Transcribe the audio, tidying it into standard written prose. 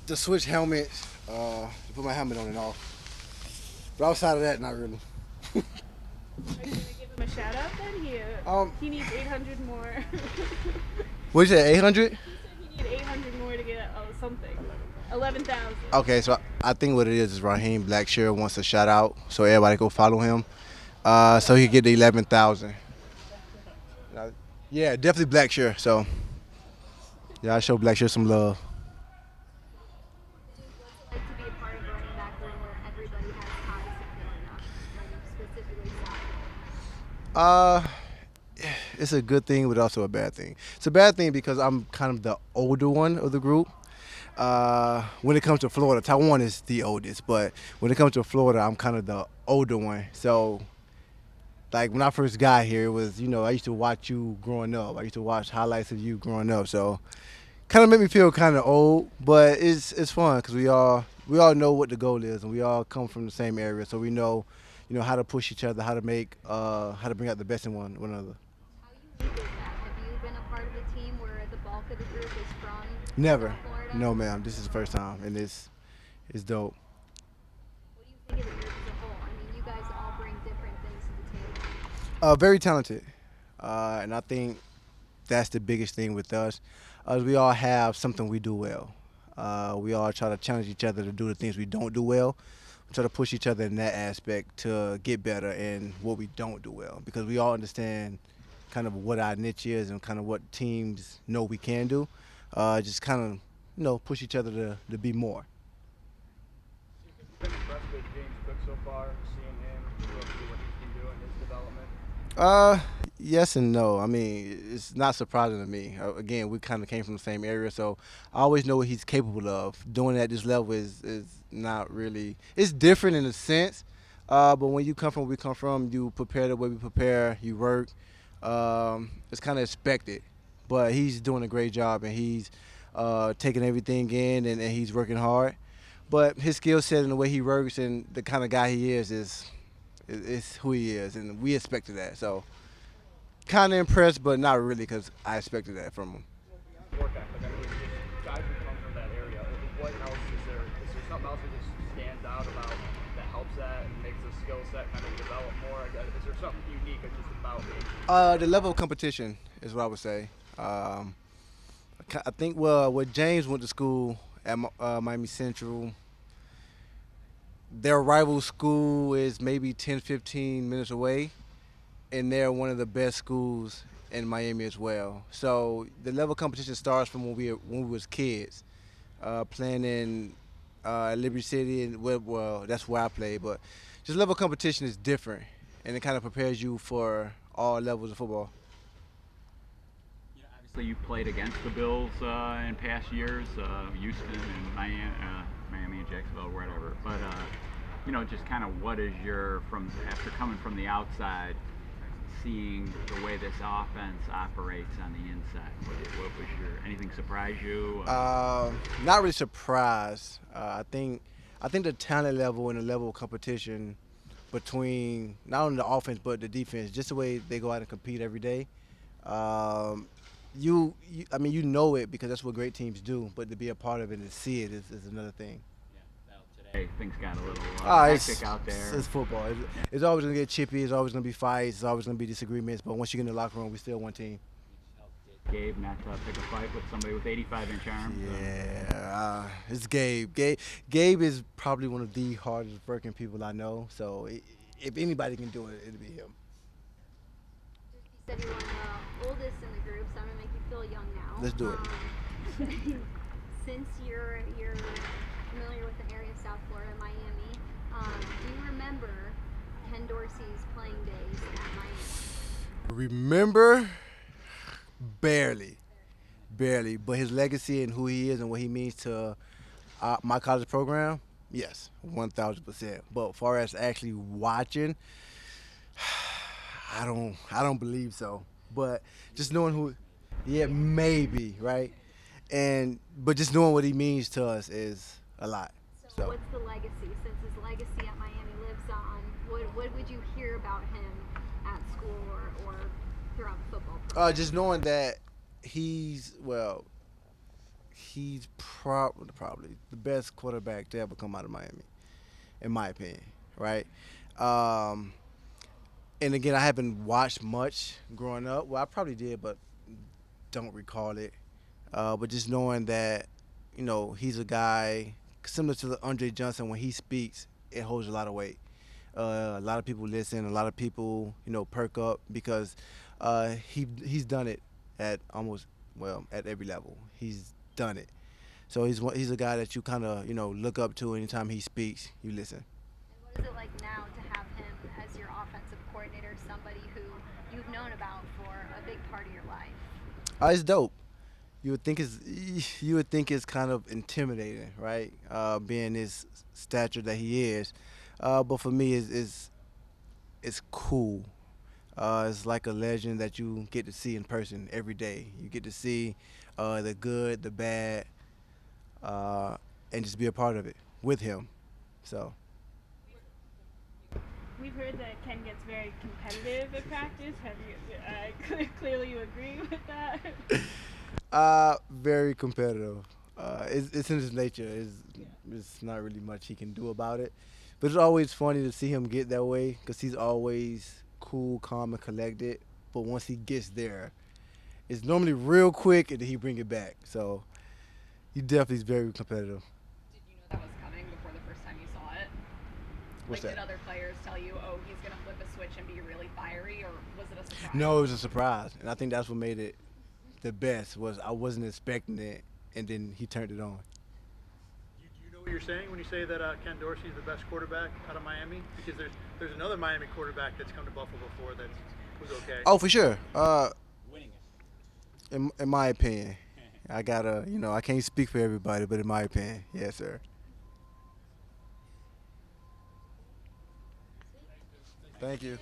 To switch helmets, to put my helmet on and off. But outside of that, not really. Are you gonna give him a shout out then? Um, He needs 800 more. what you say, 800? He said he needed 800 more to get something. 11,000. Okay, so I think what it is Raheem Blackshear wants a shout out, so everybody go follow him, so he get the 11,000. Yeah, definitely Blackshear. So yeah, I show Blackshear some love. What's it like to be a part of a running back room where everybody has ties to Florida, like specifically South Uh, it's a good thing, but also a bad thing. It's a bad thing because I'm kind of the older one of the group. When it comes to Florida, Taiwan is the oldest, but when it comes to Florida, I'm kind of the older one. So, like when I first got here, it was I used to watch you growing up. I used to watch highlights of you growing up. So, kind of made me feel kind of old, but it's fun because we all know what the goal is, and we all come from the same area, so we know how to push each other, how to bring out the best in one another. How unique is that? Have you been a part of a team where the bulk of the group is from Never, South Florida? no, ma'am. This is the first time, and it's dope. What do you think of the group as a whole? I mean, you guys all bring different things to the table. Very talented, and I think that's the biggest thing with us. We all have something we do well. We all try to challenge each other to do the things we don't do well. We try to push each other in that aspect to get better in what we don't do well, because we all understand kind of what our niche is and kind of what teams know we can do. Just kind of push each other to be more. Been impressed with James Cook so far, seeing him go through what he's been doing, his development. Uh, yes and no. I mean, it's not surprising to me. Again, we kind of came from the same area, so I always know what he's capable of. Doing it at this level is not really. It's different in a sense, but when you come from where we come from, you prepare the way we prepare. You work. It's kind of expected, but he's doing a great job, and he's taking everything in, and he's working hard. But his skill set and the way he works and the kind of guy he is who he is, and we expected that. So, kind of impressed, but not really, because I expected that from him. Work ethic. I mean, just guys who come from that area. What else is there? Is there something else that just stands out about that helps that and makes the skill set kind of develop more? Is there something unique or just about me? The level of competition is what I would say. I think where James went to school at Miami Central, their rival school is maybe 10, 15 minutes away, and they're one of the best schools in Miami as well. So the level of competition starts from when we was kids, playing in Liberty City, and well, that's where I played. But just level of competition is different, and it kind of prepares you for all levels of football. Obviously, you played against the Bills in past years, Houston and Miami and Jacksonville, whatever. But just kind of what is your from after coming from the outside, seeing the way this offense operates on the inside. What was your anything surprise you? Not really surprised. I think the talent level and the level of competition between not only the offense but the defense, just the way they go out and compete every day. Um, I mean, you know it because that's what great teams do. But to be a part of it and see it is another thing. Today things got a little It's, hectic out there. it's football. It's, Yeah. it's always gonna get chippy. It's always gonna be fights. It's always gonna be disagreements. But once you get in the locker room, we still one team. Gabe not to pick a fight with somebody with 85-inch arms. Yeah, it's Gabe. Gabe is probably one of the hardest working people I know. So if anybody can do it, it'll be him. You said you were the oldest in the group, so I'm gonna make you feel young now. Let's do it. Since you're familiar with the area of South Florida, Miami, do you remember Ken Dorsey's playing days at Miami? Remember? Barely. But his legacy and who he is and what he means to my college program, yes, 1,000%. But as far as actually watching, I don't believe so. But just knowing who, yeah, maybe, right? But just knowing what he means to us is a lot. So what's the legacy? Since his legacy at Miami lives on, what would you hear about him at school or throughout the football program? Just knowing that he's probably the best quarterback to ever come out of Miami, in my opinion. Right. Um, and again, I haven't watched much growing up. Well, I probably did, but don't recall it. But just knowing that, he's a guy similar to the Andre Johnson. When he speaks, it holds a lot of weight. A lot of people listen. A lot of people, perk up because he's done it at almost, well, at every level. He's done it. So he's a guy that you kind of look up to. Anytime he speaks, you listen. And what is it like now to have him as your offensive coordinator, somebody who you've known about for a big part of your life? It's dope. You would think it's kind of intimidating, right? Being his stature that he is, but for me, it's cool. It's like a legend that you get to see in person every day. You get to see the good, the bad, uh, and just be a part of it with him. So, We've heard that Ken gets very competitive at practice. Have you? Clearly, you agree with that. very competitive. It's in his nature. It's not really much he can do about it. But it's always funny to see him get that way because he's always cool, calm, and collected. But once he gets there, it's normally real quick and then he bring it back. So he definitely is very competitive. Did you know that was coming before the first time you saw it? What's Like, that? did other players tell you, oh, he's going to flip a switch and be really fiery, or was it a surprise? No, it was a surprise, and I think that's what made it the best. Was I wasn't expecting it, and then he turned it on. Do you know what you're saying when you say that Ken Dorsey is the best quarterback out of Miami? Because there's another Miami quarterback that's come to Buffalo before that was okay. Oh, for sure. In my opinion, I gotta, I can't speak for everybody, but in my opinion, yes, sir. Thank you.